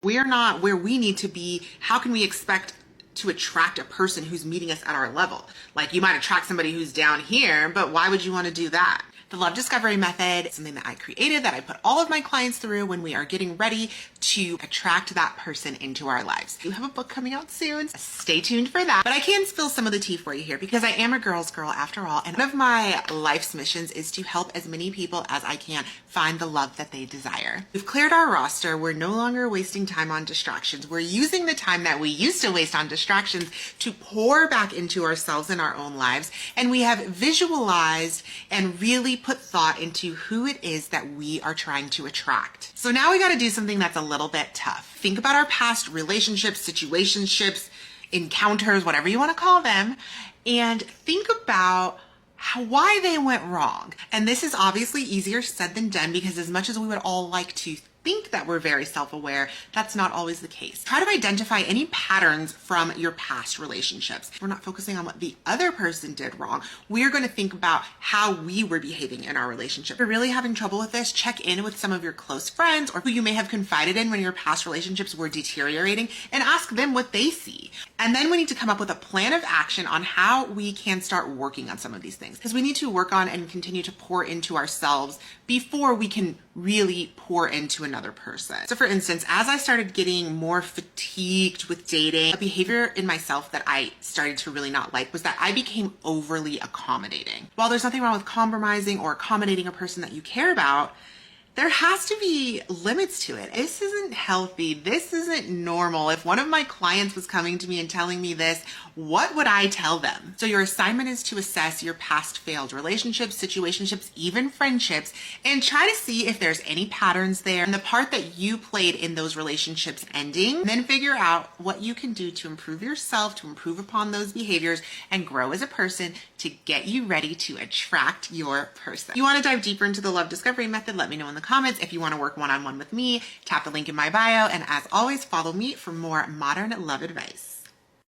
We're not where we need to be. How can we expect to attract a person who's meeting us at our level? Like, you might attract somebody who's down here, but why would you want to do that? The love discovery method is something that I created, that I put all of my clients through when we are getting ready to attract that person into our lives. We have a book coming out soon, so stay tuned for that. But I can spill some of the tea for you here because I am a girl's girl after all. And one of my life's missions is to help as many people as I can find the love that they desire. We've cleared our roster. We're no longer wasting time on distractions. We're using the time that we used to waste on distractions to pour back into ourselves and our own lives. And we have visualized and really put thought into who it is that we are trying to attract. So now we got to do something that's a little bit tough. Think about our past relationships, situationships, encounters, whatever you want to call them, and think about why they went wrong. And this is obviously easier said than done because as much as we would all like to think that we're very self-aware, that's not always the case. Try to identify any patterns from your past relationships. We're not focusing on what the other person did wrong. We're going to think about how we were behaving in our relationship. If you're really having trouble with this, check in with some of your close friends or who you may have confided in when your past relationships were deteriorating and ask them what they see. And then we need to come up with a plan of action on how we can start working on some of these things, because we need to work on and continue to pour into ourselves before we can really pour into another person. So for instance, as I started getting more fatigued with dating, a behavior in myself that I started to really not like was that I became overly accommodating. While there's nothing wrong with compromising or accommodating a person that you care about, there has to be limits to it. This isn't healthy. This isn't normal. If one of my clients was coming to me and telling me this, what would I tell them? So your assignment is to assess your past failed relationships, situationships, even friendships, and try to see if there's any patterns there and the part that you played in those relationships ending, and then figure out what you can do to improve yourself, to improve upon those behaviors and grow as a person to get you ready to attract your person. If you want to dive deeper into the love discovery method, let me know in the comments. If you want to work one-on-one with me, tap the link in my bio. And as always, follow me for more modern love advice.